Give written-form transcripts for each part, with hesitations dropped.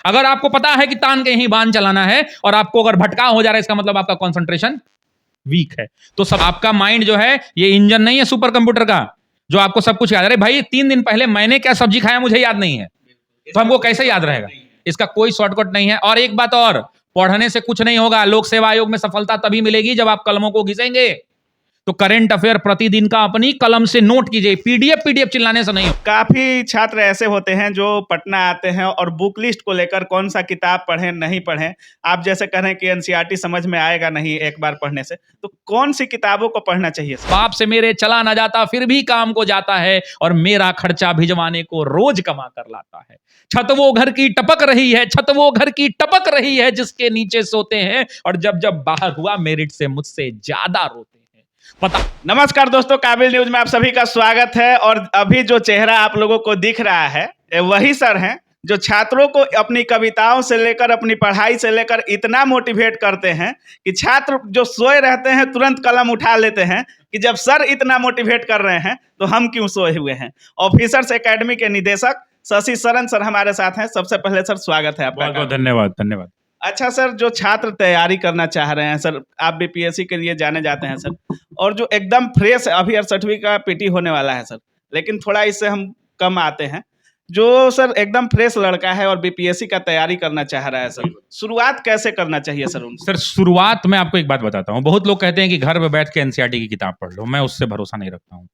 अगर आपको पता है कि तान के ही बाण चलाना है और आपको अगर भटकाव हो जा रहा है, इसका मतलब आपका कंसंट्रेशन वीक है। तो सब आपका माइंड जो है ये इंजन नहीं है सुपर कंप्यूटर का जो आपको सब कुछ याद है। भाई 3 दिन पहले मैंने क्या सब्जी खाया मुझे याद नहीं है, तो हमको कैसे याद रहेगा? इसका कोई शॉर्टकट नहीं है। और एक बात और, पढ़ने से कुछ नहीं होगा। लोक सेवा आयोग में सफलता तभी मिलेगी जब आप कलमों को घिसेंगे। तो करंट अफेयर प्रतिदिन का अपनी कलम से नोट कीजिए, पीडीएफ चिल्लाने से नहीं। काफी छात्र ऐसे होते हैं जो पटना आते हैं और बुक लिस्ट को लेकर कौन सा किताब पढ़ें नहीं पढ़ें, आप जैसे कह रहे हैं कि एनसीईआरटी समझ में आएगा नहीं एक बार पढ़ने से, तो कौन सी किताबों को पढ़ना चाहिए? बाप से मेरे चला ना जाता फिर भी काम को जाता है और मेरा खर्चा भिजवाने को रोज कमा कर लाता है। छत वो घर की टपक रही है, छत वो घर की टपक रही है जिसके नीचे सोते हैं और जब जब बाहर हुआ मेरिट से मुझसे ज्यादा रोते हैं। पता। नमस्कार दोस्तों, काबिल न्यूज में आप सभी का स्वागत है। और अभी जो चेहरा आप लोगों को दिख रहा है वही सर हैं जो छात्रों को अपनी कविताओं से लेकर अपनी पढ़ाई से लेकर इतना मोटिवेट करते हैं कि छात्र जो सोए रहते हैं तुरंत कलम उठा लेते हैं कि जब सर इतना मोटिवेट कर रहे हैं तो हम क्यों सोए हुए हैं। ऑफिसर्स एकेडमी के निदेशक शशि शरण सर हमारे साथ हैं। सबसे पहले सर स्वागत है आपका। बहुत बहुत धन्यवाद। धन्यवाद। अच्छा सर, जो छात्र तैयारी करना चाह रहे हैं सर, आप बीपीएससी के लिए जाने जाते हैं सर, और जो एकदम फ्रेश अभी 68वीं का पीटी होने वाला है सर, लेकिन थोड़ा इससे हम कम आते हैं, जो सर एकदम फ्रेश लड़का है और बीपीएससी का तैयारी करना चाह रहा है सर, शुरुआत कैसे करना चाहिए सर उनको? सर शुरुआत में आपको एक बात बताता हूँ। बहुत लोग कहते हैं कि घर में बैठ के एनसीईआरटी की किताब पढ़ लो, मैं उससे भरोसा नहीं रखता हूँ।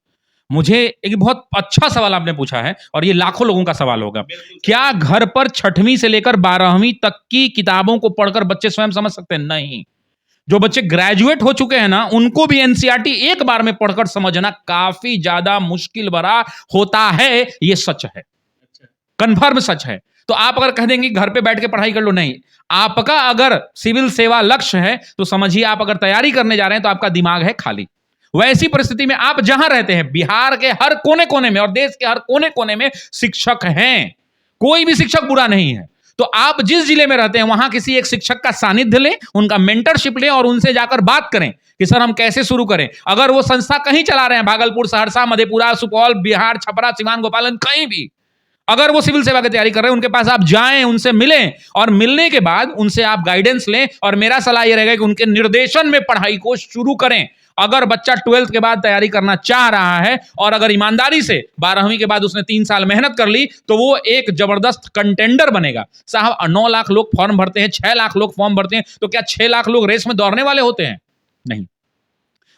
मुझे एक बहुत अच्छा सवाल आपने पूछा है और ये लाखों लोगों का सवाल होगा। क्या घर पर 6वीं से लेकर 12वीं तक की किताबों को पढ़कर बच्चे स्वयं समझ सकते हैं? नहीं। जो बच्चे ग्रेजुएट हो चुके हैं ना, उनको भी एनसीईआरटी एक बार में पढ़कर समझना काफी ज्यादा मुश्किल भरा होता है। ये सच है, कन्फर्म सच है। तो आप अगर कह देंगे घर पे बैठ के पढ़ाई कर लो, नहीं। आपका अगर सिविल सेवा लक्ष्य है तो समझिए, आप अगर तैयारी करने जा रहे हैं तो आपका दिमाग है खाली। वैसी परिस्थिति में आप जहां रहते हैं, बिहार के हर कोने कोने में और देश के हर कोने कोने में शिक्षक हैं। कोई भी शिक्षक बुरा नहीं है। तो आप जिस जिले में रहते हैं वहां किसी एक शिक्षक का सानिध्य लें, उनका मेंटरशिप लें और उनसे जाकर बात करें कि सर हम कैसे शुरू करें। अगर वो संस्था कहीं चला रहे हैं, भागलपुर, सहरसा, मधेपुरा, सुपौल, बिहार, छपरा, सिवान, गोपालगंज, कहीं भी, अगर वो सिविल सेवा की तैयारी कर रहे हैं, उनके पास आप जाएं, उनसे मिलें और मिलने के बाद उनसे आप गाइडेंस लें। और मेरा सलाह यह रहेगा कि उनके निर्देशन में पढ़ाई को शुरू करें। अगर बच्चा 12th के बाद तैयारी करना चाह रहा है और अगर ईमानदारी से 12वीं के बाद उसने 3 साल मेहनत कर ली तो वो एक जबरदस्त कंटेंडर बनेगा। साहब 9 लाख लोग फॉर्म भरते हैं, 6 लाख लोग फॉर्म भरते हैं, तो क्या 6 लाख लोग रेस में दौड़ने वाले होते हैं? नहीं।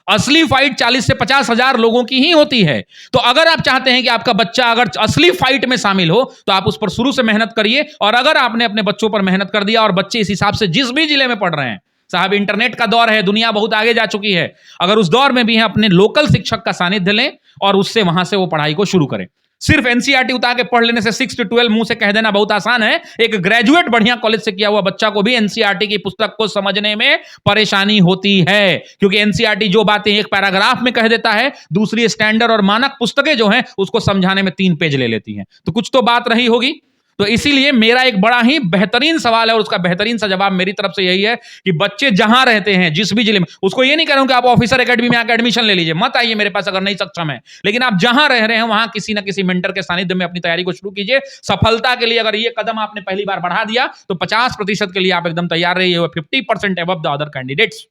असली फाइट 40 से 50 हजार लोगों की ही होती है। तो अगर आप चाहते हैं कि आपका बच्चा अगर असली फाइट में शामिल हो तो आप उस पर शुरू से मेहनत करिए। और अगर आपने अपने बच्चों पर मेहनत कर दिया और बच्चे इस हिसाब से जिस भी जिले में पढ़ रहे हैं, साहब इंटरनेट का दौर है, दुनिया बहुत आगे जा चुकी है, अगर उस दौर में भी है, अपने लोकल शिक्षक का सानिध्य लें और उससे वहां से वो पढ़ाई को शुरू करें। सिर्फ एनसीईआरटी उतार के पढ़ लेने से 6 to 12 मुंह से कह देना बहुत आसान है। एक ग्रेजुएट बढ़िया कॉलेज से किया हुआ बच्चा को भी एनसीईआरटी की पुस्तक को समझने में परेशानी होती है, क्योंकि एनसीईआरटी जो बातें एक पैराग्राफ में कह देता है, दूसरी स्टैंडर्ड और मानक पुस्तकें जो हैं उसको समझाने में 3 पेज ले लेती हैं। तो कुछ तो बात रही होगी। तो इसीलिए मेरा एक बड़ा ही बेहतरीन सवाल है और उसका बेहतरीन सा जवाब मेरी तरफ से यही है कि बच्चे जहां रहते हैं, जिस भी जिले में, उसको ये नहीं कह रहा हूं कि आप ऑफिसर एकेडमी में आकर एडमिशन ले लीजिए, मत आइए मेरे पास अगर नहीं सक्षम है, लेकिन आप जहां रह रहे हैं वहां किसी ना किसी मेंटर के सानिध्य में अपनी तैयारी को शुरू कीजिए। सफलता के लिए अगर ये कदम आपने पहली बार बढ़ा दिया तो 50% के लिए आप एकदम तैयार रहिए, 50% अबव द अदर कैंडिडेट्स।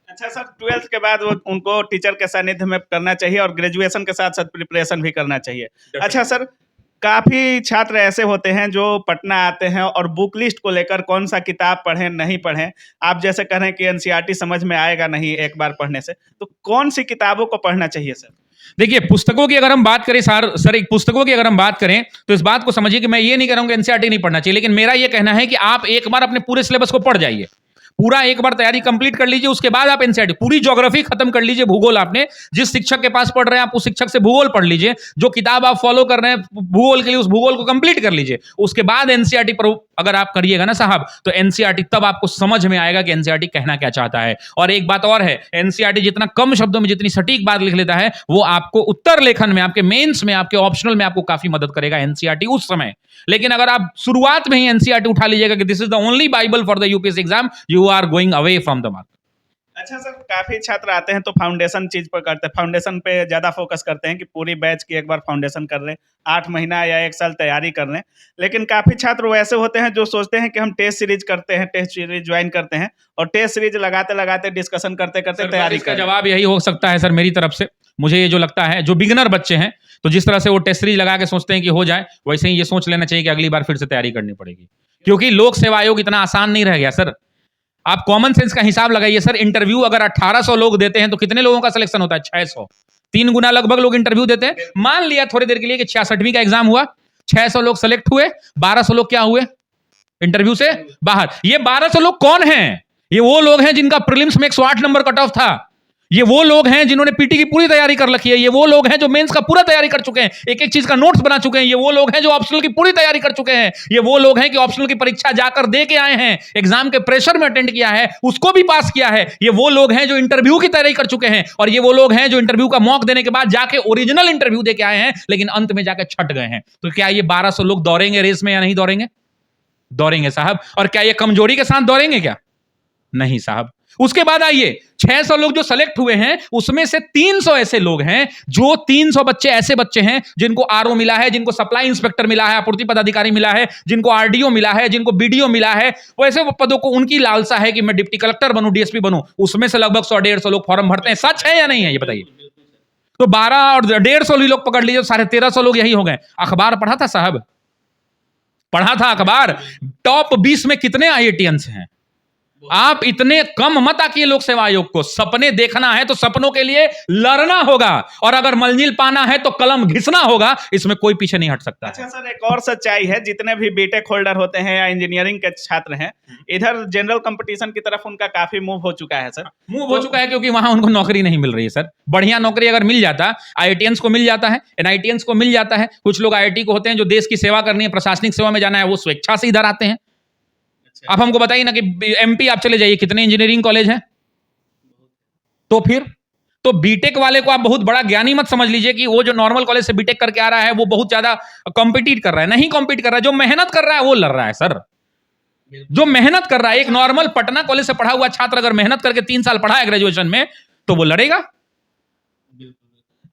अच्छा सर, 12th के बाद वो उनको टीचर के सानिध्य में करना चाहिए और ग्रेजुएशन के साथ साथ प्रिपरेशन भी करना चाहिए। अच्छा सर, काफी छात्र ऐसे होते हैं जो पटना आते हैं और बुक लिस्ट को लेकर कौन सा किताब पढ़ें नहीं पढ़ें, आप जैसे कह रहे हैं कि एनसीईआरटी समझ में आएगा नहीं एक बार पढ़ने से, तो कौन सी किताबों को पढ़ना चाहिए सर? देखिए, पुस्तकों की अगर हम बात करें सर एक पुस्तकों की अगर हम बात करें तो इस बात को समझिए कि मैं ये नहीं कह रहा हूं कि एनसीईआरटी नहीं पढ़ना चाहिए, लेकिन मेरा ये कहना है कि आप एक बार अपने पूरे सिलेबस को पढ़ जाइए, पूरा एक बार तैयारी कंप्लीट कर लीजिए, उसके बाद आप एनसीईआरटी पूरी ज्योग्राफी खत्म कर लीजिए। भूगोल आपने जिस शिक्षक के पास पढ़ रहे हैं आप उस शिक्षक से भूगोल पढ़ लीजिए, जो किताब आप फॉलो कर रहे हैं भूगोल के लिए उस भूगोल को कंप्लीट कर लीजिए। उसके बाद एनसीईआरटी पर अगर आप करिएगा ना साहब, तो एनसीईआरटी तब आपको समझ में आएगा कि एनसीईआरटी कहना क्या चाहता है। और एक बात और है, एनसीईआरटी जितना कम शब्दों में जितनी सटीक बात लिख लेता है, वो आपको उत्तर लेखन में, आपके मेंस में, आपके ऑप्शनल में आपको काफी मदद करेगा एनसीईआरटी उस समय। लेकिन अगर आप शुरुआत में ही एनसीईआरटी उठा लीजिएगा कि this is the only bible for the UPSC exam, you are going away from the mark. अच्छा सर, काफी छात्र आते हैं तो फाउंडेशन चीज पर करते हैं, फाउंडेशन पे ज्यादा फोकस करते हैं कि पूरी बैच की एक बार फाउंडेशन कर लें, 8 महीना या 1 साल तैयारी कर लें। लेकिन काफी छात्र वैसे होते हैं जो सोचते हैं कि हम टेस्ट सीरीज करते हैं, टेस्ट सीरीज ज्वाइन करते हैं और टेस्ट सीरीज लगाते लगाते डिस्कशन करते करते सर, तैयारी इसका करें। जवाब यही हो सकता है सर मेरी तरफ से। मुझे ये जो लगता है, जो बिगिनर बच्चे हैं, तो जिस तरह से वो टेस्ट सीरीज लगा के सोचते हैं कि हो जाए, वैसे ही ये सोच लेना चाहिए कि अगली बार फिर से तैयारी करनी पड़ेगी, क्योंकि लोक सेवा आयोग इतना आसान नहीं रह गया सर। आप कॉमन सेंस का हिसाब लगाइए सर, इंटरव्यू अगर 1800 लोग देते हैं तो कितने लोगों का सिलेक्शन होता है? 600। 3 गुना लगभग लोग इंटरव्यू देते हैं। मान लिया थोड़ी देर के लिए कि 66वीं का एग्जाम हुआ, 600 लोग सेलेक्ट हुए, 1200 लोग क्या हुए? इंटरव्यू से बाहर। ये 1200 लोग कौन हैं? ये वो लोग हैं जिनका प्रीलिम्स में 108 नंबर कट ऑफ था। ये वो लोग हैं जिन्होंने पीटी की पूरी तैयारी कर रखी है। ये वो लोग हैं जो मेंस का पूरा तैयारी कर चुके हैं, एक एक चीज का नोट्स बना चुके हैं। ये वो लोग हैं जो ऑप्शनल की पूरी तैयारी कर चुके हैं। ये वो लोग हैं कि ऑप्शनल की परीक्षा जाकर दे के आए हैं, एग्जाम के प्रेशर में अटेंड किया है, उसको भी पास किया है। ये वो लोग हैं जो इंटरव्यू की तैयारी कर चुके हैं, और ये वो लोग हैं जो इंटरव्यू का मॉक देने के बाद जाके ओरिजिनल इंटरव्यू दे के आए हैं, लेकिन अंत में जाकर छट गए हैं। तो क्या ये 1200 लोग दौड़ेंगे रेस में या नहीं दौड़ेंगे? दौड़ेंगे साहब। और क्या ये कमजोरी के साथ दौड़ेंगे क्या? नहीं साहब। उसके बाद आइए, 600 लोग जो सेलेक्ट हुए हैं, उसमें से 300 ऐसे लोग हैं, जो 300 बच्चे ऐसे बच्चे हैं जिनको आरओ मिला है, जिनको सप्लाई इंस्पेक्टर मिला है, आपूर्ति पदाधिकारी मिला है, जिनको आरडीओ मिला है, जिनको बीडीओ मिला है। वैसे पदों को उनकी लालसा है कि मैं डिप्टी कलेक्टर बनूं, डीएसपी बनूं। उसमें से लगभग 100-150 लोग फॉर्म भरते हैं। सच है या नहीं है ये बताइए? तो 12 और 150 लोग पकड़ लीजिए, 1350 लोग यही हो गए। अखबार पढ़ा था साहब? पढ़ा था अखबार? टॉप 20 में कितने आईआईटीएंस हैं? आप इतने कम मत आकिए लोक सेवा आयोग को। सपने देखना है तो सपनों के लिए लड़ना होगा, और अगर मंजिल पाना है तो कलम घिसना होगा। इसमें कोई पीछे नहीं हट सकता। अच्छा सर, एक और सच्चाई है, जितने भी बीटेक होल्डर होते हैं या इंजीनियरिंग के छात्र हैं, इधर जनरल कंपटीशन की तरफ उनका काफी मूव हो चुका है सर। मूव हो चुका है क्योंकि वहां उनको नौकरी नहीं मिल रही है सर। बढ़िया नौकरी अगर मिल जाता, आईआईटीएंस को मिल जाता है, एनआईटीएंस को मिल जाता है। कुछ लोग आईआईटी को होते हैं जो देश की सेवा करनी है, प्रशासनिक सेवा में जाना है, वो स्वेच्छा से इधर आते हैं। आप हमको बताइए ना कि एमपी आप चले जाइए, कितने इंजीनियरिंग कॉलेज हैं? तो फिर तो बीटेक वाले को आप बहुत बड़ा ज्ञानी मत समझ लीजिए कि वो जो नॉर्मल कॉलेज से बीटेक करके आ रहा है वो बहुत ज्यादा कॉम्पिटिट कर रहा है। नहीं कॉम्पिट कर रहा है, जो मेहनत कर रहा है वो लड़ रहा है सर। जो मेहनत कर रहा है, एक नॉर्मल पटना कॉलेज से पढ़ा हुआ छात्र अगर मेहनत करके 3 साल पढ़ा है ग्रेजुएशन में, तो वो लड़ेगा।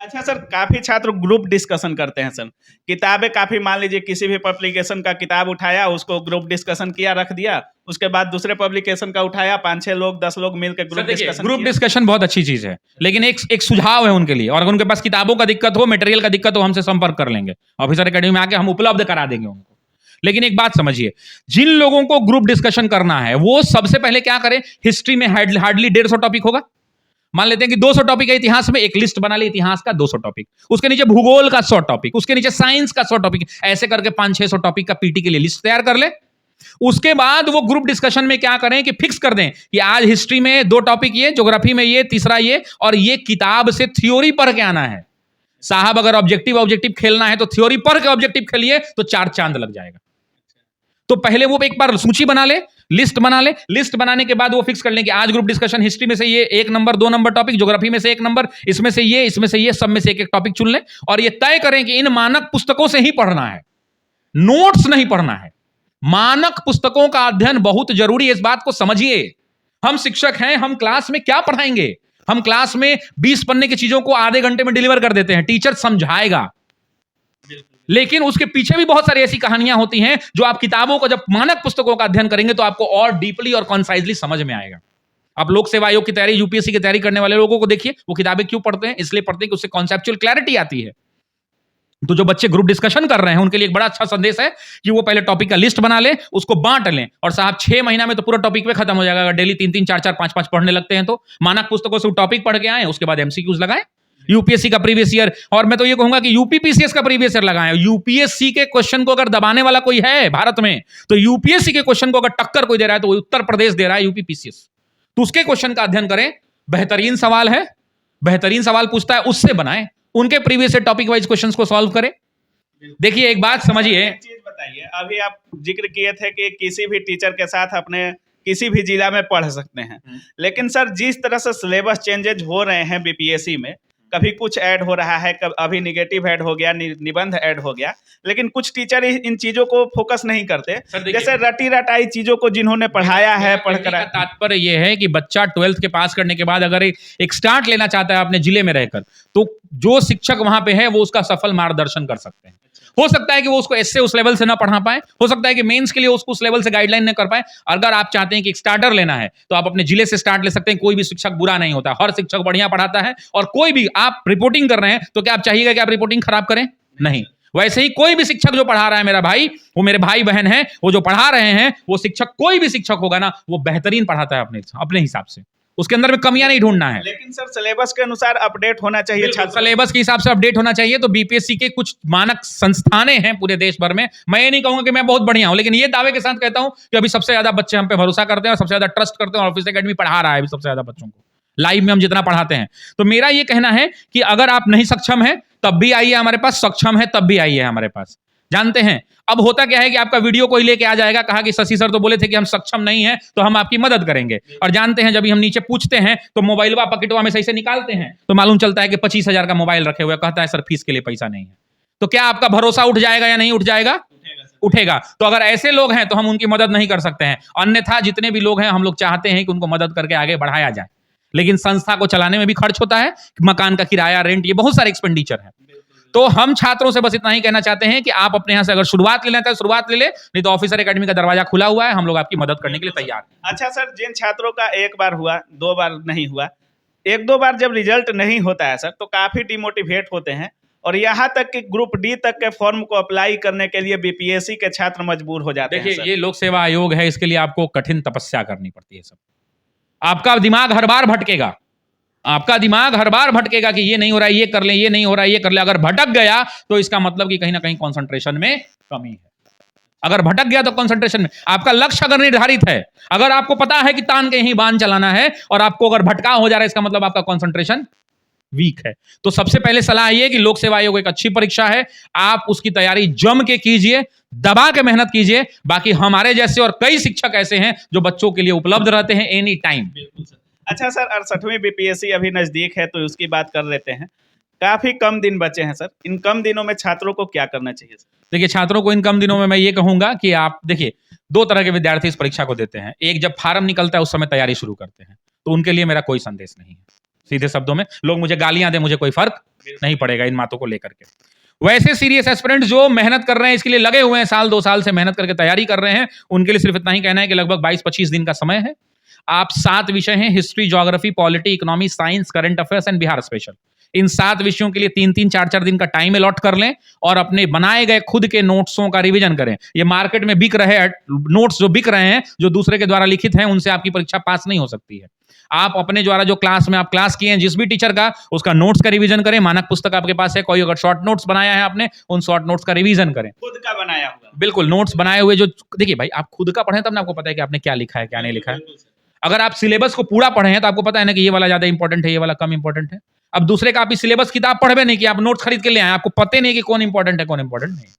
अच्छा सर, काफी छात्र ग्रुप डिस्कशन करते हैं सर। किताबें काफी, मान लीजिए किसी भी पब्लिकेशन का किताब उठाया, उसको ग्रुप डिस्कशन किया, रख दिया। उसके बाद दूसरे पब्लिकेशन का उठाया, 5-6 लोग 10 लोग मिलकर ग्रुप डिस्कशन। ग्रुप डिस्कशन बहुत अच्छी चीज है, लेकिन एक सुझाव है उनके लिए। और अगर उनके पास किताबों का दिक्कत हो, मटेरियल का दिक्कत हो, हमसे संपर्क कर लेंगे, ऑफिसर एकेडमी में आके हम उपलब्ध करा देंगे उनको। लेकिन एक बात समझिए, जिन लोगों को ग्रुप डिस्कशन करना है वो सबसे पहले क्या करें? हिस्ट्री में हार्डली 150 टॉपिक होगा। मान लेते हैं कि 200 टॉपिक है इतिहास में, एक लिस्ट बना ली इतिहास का 200 टॉपिक, उसके नीचे भूगोल का 100 टॉपिक, उसके नीचे साइंस का 100 टॉपिक, ऐसे करके 500-600 टॉपिक का पीटी के लिए लिस्ट तैयार कर ले। उसके बाद वो ग्रुप डिस्कशन में क्या करें कि फिक्स कर दें कि आज हिस्ट्री में 2 टॉपिक ये, ज्योग्राफी में ये, तीसरा ये, और ये किताब से थ्योरी पढ़ के आना है। साहब अगर ऑब्जेक्टिव खेलना है तो थ्योरी पढ़ के ऑब्जेक्टिव खेलिए तो 4 चांद लग जाएगा। तो पहले वो एक बार सूची बना ले, लिस्ट बना ले। लिस्ट बनाने के बाद वो फिक्स कर लें कि आज ग्रुप डिस्कशन हिस्ट्री में से ये 1 नंबर 2 नंबर टॉपिक, ज्योग्राफी में से 1 नंबर, इसमें से ये, इसमें से ये, सब में से एक टॉपिक चुन लें। और ये तय करें कि इन मानक पुस्तकों से ही पढ़ना है, नोट्स नहीं पढ़ना है। मानक पुस्तकों का अध्ययन बहुत जरूरी है, इस बात को समझिए। हम शिक्षक हैं, हम क्लास में क्या पढ़ाएंगे? हम क्लास में 20 पन्ने की चीजों को आधे घंटे में डिलीवर कर देते हैं, टीचर समझाएगा, लेकिन उसके पीछे भी बहुत सारी ऐसी कहानियां होती हैं जो आप किताबों को, जब मानक पुस्तकों का अध्ययन करेंगे तो आपको और डीपली और कॉन्साइजली समझ में आएगा। आप लोक सेवा आयोग की तैयारी, यूपीएससी की तैयारी करने वाले लोगों को देखिए, वो किताबें क्यों पढ़ते हैं? इसलिए पढ़ते हैं कि उससे कॉन्सेप्चुअल क्लैरिटी आती है। तो जो बच्चे ग्रुप डिस्कशन कर रहे हैं उनके लिए एक बड़ा अच्छा संदेश है कि वो पहले टॉपिक का लिस्ट बना ले, उसको बांट लें, और साहब 6 महीना में तो पूरा टॉपिक पे खत्म हो जाएगा। अगर डेली 3-3, 4-4, 5-5 पढ़ने लगते हैं तो मानक पुस्तकों से टॉपिक पढ़ के आए, उसके बाद एमसीक्यूज लगाएं। यूपीएससी का प्रीवियस ईयर, और मैं तो ये कहूंगा कि यूपीपीसीएस का प्रीवियस ईयर लगाएं। यूपीएससी के क्वेश्चन को अगर दबाने वाला कोई है भारत में, तो यूपीएससी के क्वेश्चन को अगर टक्कर कोई दे रहा है तो वो उत्तर प्रदेश दे रहा है, यूपीपीसीएस। तो उसके क्वेश्चन का अध्ययन करें। बेहतरीन सवाल है, बेहतरीन सवाल पूछता है, उससे बनाएं। उनके previous year topic wise questions को सॉल्व करें। देखिए एक बात समझिए, चीज बताइए, अभी आप जिक्र किए थे कि किसी भी टीचर के साथ अपने किसी भी जिला में पढ़ सकते हैं, लेकिन सर जिस तरह से सिलेबस चेंजेज हो रहे हैं बीपीएससी में, कभी कुछ ऐड हो रहा है, अभी निगेटिव ऐड हो गया, निबंध ऐड हो गया, लेकिन कुछ टीचर इन चीजों को फोकस नहीं करते। जैसे रटी रटाई चीजों को जिन्होंने पढ़ाया है, पढ़कर तात्पर्य यह है कि बच्चा 12th के पास करने के बाद अगर एक स्टार्ट लेना चाहता है अपने जिले में रहकर, तो जो शिक्षक वहां पे है वो उसका सफल मार्गदर्शन कर सकते हैं। हो सकता है कि वो उसको ऐसे उस लेवल से ना पढ़ा पाए, हो सकता है कि मेंस के लिए उसको उस लेवल से गाइडलाइन न कर पाए। अगर आप चाहते हैं कि एक स्टार्टर लेना है तो आप अपने जिले से स्टार्ट ले सकते हैं। कोई भी शिक्षक बुरा नहीं होता, हर शिक्षक बढ़िया पढ़ाता है। और कोई भी आप रिपोर्टिंग कर रहे हैं तो क्या आप चाहिएगा कि आप रिपोर्टिंग खराब करें? नहीं। वैसे ही कोई भी शिक्षक जो पढ़ा रहा है मेरा भाई, वो मेरे भाई बहन है, वो जो पढ़ा रहे हैं, वो शिक्षक कोई भी शिक्षक होगा ना, वो बेहतरीन पढ़ाता है अपने हिसाब से। उसके अंदर में कमियां नहीं ढूंढना है। लेकिन सर सिलेबस के अनुसार अपडेट होना चाहिए, सिलेबस के हिसाब से अपडेट होना चाहिए। तो बीपीएससी के कुछ मानक संस्थानें हैं पूरे देश भर में। मैं ये नहीं कहूंगा कि मैं बहुत बढ़िया हूं, लेकिन ये दावे के साथ कहता हूं कि अभी सबसे ज्यादा बच्चे हम पे भरोसा करते हैं और सबसे ज्यादा ट्रस्ट करते हैं। और ऑफिस एकेडमी पढ़ा रहा है अभी सबसे ज्यादा बच्चों को, लाइव में हम जितना पढ़ाते हैं। तो मेरा ये कहना है कि अगर आप नहीं सक्षम है तब भी आइए हमारे पास, सक्षम है तब भी आइए हमारे पास। जानते हैं अब होता क्या है कि आपका वीडियो कोई लेके आ जाएगा, कहा कि शशि सर तो बोले थे कि हम सक्षम नहीं हैं तो हम आपकी मदद करेंगे। और जानते हैं जब हम नीचे पूछते हैं तो मोबाइलवा पकेटवा में सही से निकालते हैं तो मालूम चलता है कि 25,000 का मोबाइल रखे हुए, कहता है सर फीस के लिए पैसा नहीं है। तो क्या आपका भरोसा उठ जाएगा या नहीं उठ जाएगा? उठेगा। तो अगर ऐसे लोग हैं तो हम उनकी मदद नहीं कर सकते हैं। अन्यथा जितने भी लोग हैं हम लोग चाहते हैं कि उनको मदद करके आगे बढ़ाया जाए, लेकिन संस्था को चलाने में भी खर्च होता है, मकान का किराया, रेंट, ये बहुत सारे एक्सपेंडिचर है। तो हम छात्रों से बस इतना ही कहना चाहते हैं कि आप अपने यहां से अगर शुरुआत लेना चाहते शुरुआत ले ले, नहीं तो ऑफिसर एकेडमी का दरवाजा खुला हुआ है, हम लोग आपकी मदद करने के लिए तैयार हैं। अच्छा सर, जिन छात्रों का एक बार हुआ, 2 बार नहीं हुआ, 1-2 बार जब रिजल्ट नहीं होता है सर तो काफी डिमोटिवेट होते हैं और यहाँ तक कि ग्रुप डी तक के फॉर्म को अप्लाई करने के लिए बीपीएससी के छात्र मजबूर हो जाते हैं। देखिए, ये लोक सेवा आयोग है, इसके लिए आपको कठिन तपस्या करनी पड़ती है। सब आपका दिमाग हर बार भटकेगा, आपका दिमाग हर बार भटकेगा कि ये नहीं हो रहा है, ये कर लें, ये नहीं हो रहा है, ये कर ले। अगर भटक गया तो इसका मतलब कि कहीं ना कहीं कंसंट्रेशन में कमी है। अगर भटक गया तो कंसंट्रेशन में, आपका लक्ष्य अगर निर्धारित है, अगर आपको पता है कि तान के ही बाण चलाना है और आपको अगर भटकाव हो जा रहा है, इसका मतलब आपका कंसंट्रेशन वीक है। तो सबसे पहले सलाह ये कि लोक सेवा आयोग एक अच्छी परीक्षा है, आप उसकी तैयारी जम के कीजिए, दबा के मेहनत कीजिए। बाकी हमारे जैसे और कई शिक्षक ऐसे हैं जो बच्चों के लिए उपलब्ध रहते हैं एनी टाइम। अच्छा सर, 68वीं बीपीएससी अभी नजदीक है तो उसकी बात कर लेते हैं। काफी कम दिन बचे हैं सर, इन कम दिनों में छात्रों को क्या करना चाहिए सर? देखिए, छात्रों को इन कम दिनों में मैं ये कहूंगा कि आप देखिए, 2 तरह के विद्यार्थी इस परीक्षा को देते हैं। एक, जब फार्म निकलता है उस समय तैयारी शुरू करते हैं, तो उनके लिए मेरा कोई संदेश नहीं है। सीधे शब्दों में, लोग मुझे गालियां दे, मुझे कोई फर्क नहीं पड़ेगा इन बातों को लेकर के। वैसे सीरियस एस्पिरेंट जो मेहनत कर रहे हैं, इसके लिए लगे हुए हैं, 1-2 साल से मेहनत करके तैयारी कर रहे हैं, उनके लिए सिर्फ इतना ही कहना है कि लगभग 22-25 दिन का समय है। आप 7 विषय हैं, history, geography, polity, economy, science, current affairs and Bihar special. इन 7 विषयों के लिए 3-3, 4-4 दिन का टाइम अलॉट कर लें और अपने बनाए गए खुद के नोट्सों का रिवीजन करें। ये मार्केट में बिक रहे नोट्स जो बिक रहे हैं, जो दूसरे के द्वारा लिखित हैं, उनसे आपकी परीक्षा पास नहीं हो सकती है। आप अपने द्वारा जो क्लास में आप क्लास किए हैं जिस भी टीचर का, उसका नोट्स का रिवीजन करें। मानक पुस्तक आपके पास है, कोई अगर शॉर्ट नोट्स बनाया है आपने, उन शॉर्ट नोट्स का रिवीजन करें। खुद का बनाया हुआ, बिल्कुल नोट्स बनाए हुए जो, देखिए भाई, आप खुद का पढ़ें तब ना आपको पता है कि आपने क्या लिखा है, क्या नहीं लिखा है। अगर आप सिलेबस को पूरा पढ़े हैं तो आपको पता है ना कि ये वाला ज्यादा इंपॉर्टेंट है, ये वाला कम इंपॉर्टेंट है। अब दूसरे का आप इस सिलेबस किताब पढ़वे नहीं कि आप नोट्स खरीद के ले आए, आपको पता नहीं कि कौन इंपॉर्टेंट है, कौन इंपॉर्टेंट नहीं।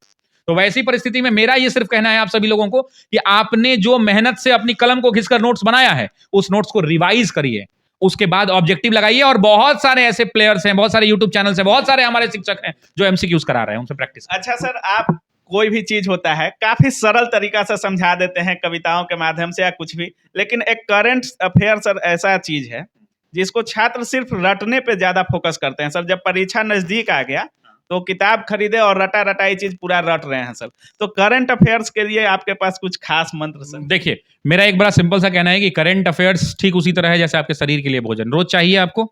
तो वैसी परिस्थिति में मेरा ये सिर्फ कहना है आप सभी लोगों को कि आपने जो मेहनत से अपनी कलम को घिसकर नोट्स बनाया है, उस नोट्स को रिवाइज करिए, उसके बाद ऑब्जेक्टिव लगाइए। और बहुत सारे ऐसे प्लेयर्स हैं, बहुत सारे यूट्यूब चैनल्स हैं, बहुत सारे हमारे शिक्षक हैं जो एमसीक्यूज करा रहे हैं, उनसे प्रैक्टिस। अच्छा सर, आप कोई भी चीज होता है काफी सरल तरीका से समझा देते हैं, कविताओं के माध्यम से या कुछ भी, लेकिन एक करंट अफेयर सर ऐसा चीज है जिसको छात्र सिर्फ रटने पे ज्यादा फोकस करते हैं सर। जब परीक्षा नजदीक आ गया तो किताब खरीदे और रटा रटाई चीज पूरा रट रहे हैं सर। तो करंट अफेयर्स के लिए आपके पास कुछ खास मंत्र सर? देखिए, मेरा एक बड़ा सिंपल सा कहना है कि करंट अफेयर्स ठीक उसी तरह है जैसे आपके शरीर के लिए भोजन। रोज चाहिए, आपको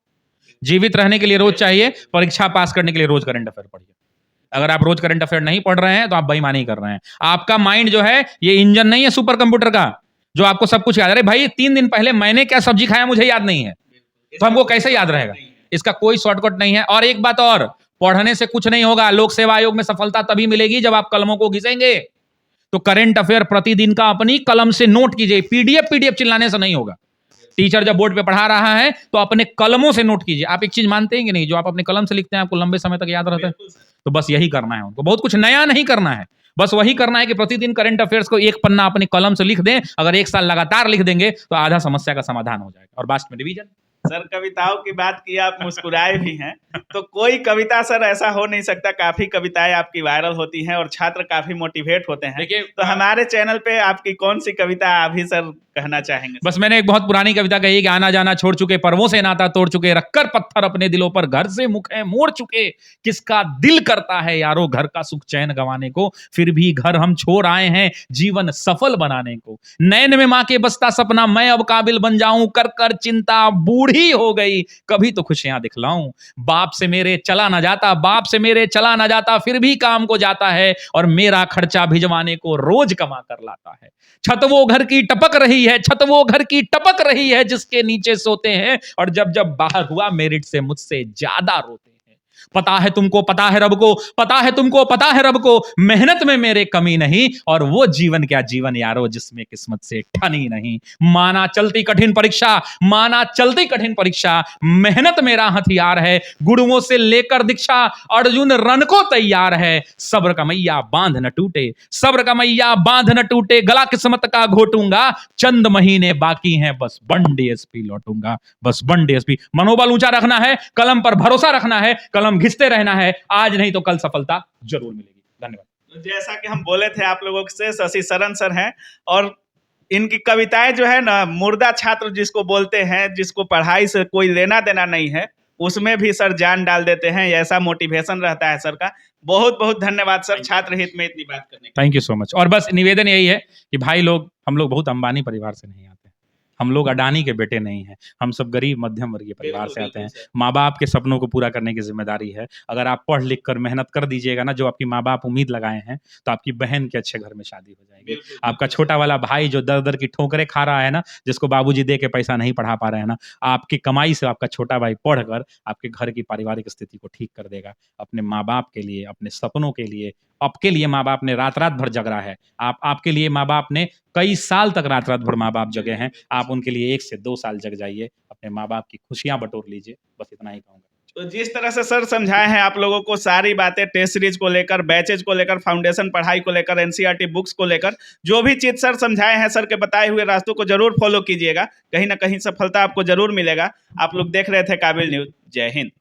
जीवित रहने के लिए रोज चाहिए, परीक्षा पास करने के लिए रोज करंट अफेयर पढ़िए। अगर आप रोज करंट अफेयर नहीं पढ़ रहे हैं तो आप बेईमानी कर रहे हैं। आपका माइंड जो है ये इंजन नहीं है सुपर कंप्यूटर का जो आपको सब कुछ याद है। अरे भाई, 3 दिन पहले मैंने क्या सब्जी खाया मुझे याद नहीं है, तो हमको कैसे याद रहेगा? इसका कोई शॉर्टकट नहीं है। और एक बात और, पढ़ने से कुछ नहीं होगा। लोक सेवा आयोग में सफलता तभी मिलेगी जब आप कलमों को घिसेंगे। तो करंट अफेयर प्रतिदिन का अपनी कलम से नोट कीजिए। पीडीएफ चिल्लाने से नहीं होगा। टीचर जब बोर्ड पे पढ़ा रहा है तो अपने कलमों से नोट कीजिए। आप एक चीज मानते हैं कि नहीं, जो आप अपने कलम से लिखते हैं आपको लंबे समय तक याद रहता है। तो बस यही करना है उनको, बहुत कुछ नया नहीं करना है, बस वही करना है कि प्रतिदिन करंट अफेयर्स को 1 पन्ना अपनी कलम से लिख दें। अगर 1 साल लगातार लिख देंगे तो आधा समस्या का समाधान हो जाएगा। और लास्ट में रिवीजन, सर कविताओं की बात की, आप मुस्कुराए भी हैं, तो कोई कविता सर ऐसा हो नहीं सकता, काफी कविताएं आपकी वायरल होती हैं और छात्र काफी मोटिवेट होते हैं। देखिए, तो हमारे चैनल पे आपकी कौन सी कविता अभी सर कहना चाहेंगे? बस मैंने एक बहुत पुरानी कविता कही कि आना जाना छोड़ चुके, पर्वों से नाता तोड़ चुके, रखकर पत्थर अपने दिलों पर, घर से मुख है मोड़ चुके, किसका दिल करता है यारो घर का सुख चैन गंवाने को, फिर भी घर हम छोड़ आए हैं जीवन सफल बनाने को। नैन में माँ के बसता सपना, मैं अब काबिल बन जाऊं, कर कर चिंता बूढ़ी हो गई, कभी तो खुशियां दिखलाऊं। बाप से मेरे चला ना जाता, बाप से मेरे चला ना जाता, फिर भी काम को जाता है, और मेरा खर्चा भिजवाने को रोज कमा कर लाता है। छत वो घर की टपक रही है, छत वो घर की टपक रही है, जिसके नीचे सोते हैं, और जब जब बाहर हुआ मेरिट से मुझसे ज्यादा रोते हैं। पता है तुमको, पता है रब को, पता है तुमको, पता है रब को, मेहनत में मेरे कमी नहीं, और वो जीवन क्या जीवन यारो जिसमें किस्मत से ठनी नहीं। माना चलती कठिन परीक्षा, माना चलती कठिन परीक्षा, मेहनत मेरा हथियार है, गुरुओं से लेकर दीक्षा, अर्जुन रन को तैयार है। सब्र का मैया बांध न टूटे, सब्र का मैया बांध न टूटे, गला किस्मत का घोटूंगा, चंद महीने बाकी हैं बस वन डीएसपी लौटूंगा, बस वन डीएसपी। मनोबल ऊंचा रखना है, कलम पर भरोसा रखना है, कलम घिसते रहना है, आज नहीं तो कल सफलता जरूर मिलेगी। धन्यवाद। तो जैसा कि हम बोले थे आप लोगों से, शशि शरण सर हैं, और इनकी कविताएं जो है ना, मुर्दा छात्र जिसको बोलते हैं, जिसको पढ़ाई से कोई लेना देना नहीं है, उसमें भी सर जान डाल देते हैं। ऐसा मोटिवेशन रहता है सर का। बहुत बहुत धन्यवाद सर, छात्र हित में इतनी बात करने के लिए। Thank you so much. और बस निवेदन यही है कि भाई लोग, हम लोग बहुत अंबानी परिवार से नहीं आते, हम लोग अडानी के बेटे नहीं हैं, हम सब गरीब मध्यम वर्गीय परिवार से आते हैं। माँ बाप के सपनों को पूरा करने की जिम्मेदारी है। अगर आप पढ़ लिख कर मेहनत कर दीजिएगा ना, जो आपकी माँ बाप उम्मीद लगाए हैं, तो आपकी बहन के अच्छे घर में शादी हो जाएगी। आपका छोटा वाला भाई जो दर दर की ठोकरें खा रहा है ना, जिसको बाबूजी दे के पैसा नहीं पढ़ा पा रहे हैं ना, आपकी कमाई से आपका छोटा भाई पढ़कर आपके घर की पारिवारिक स्थिति को ठीक कर देगा। अपने माँ बाप के लिए, अपने सपनों के लिए, आपके लिए माँ बाप ने रात रात भर जग रहा है, आपके लिए माँ बाप ने कई साल तक रात रात भर माँ बाप जगे हैं, आप उनके लिए 1 से 2 साल जग जाइए, अपने माँ बाप की खुशियां बटोर लीजिए। बस इतना ही कहूंगा। तो जिस तरह से सर समझाए हैं आप लोगों को सारी बातें, टेस्ट सीरीज को लेकर, बैचेज को लेकर, फाउंडेशन पढ़ाई को लेकर, एनसीईआरटी बुक्स को लेकर, जो भी चीज सर समझाए हैं, सर के बताए हुए रास्तों को जरूर फॉलो कीजिएगा, कहीं ना कहीं सफलता आपको जरूर मिलेगा। आप लोग देख रहे थे काबिल न्यूज। जय हिंद।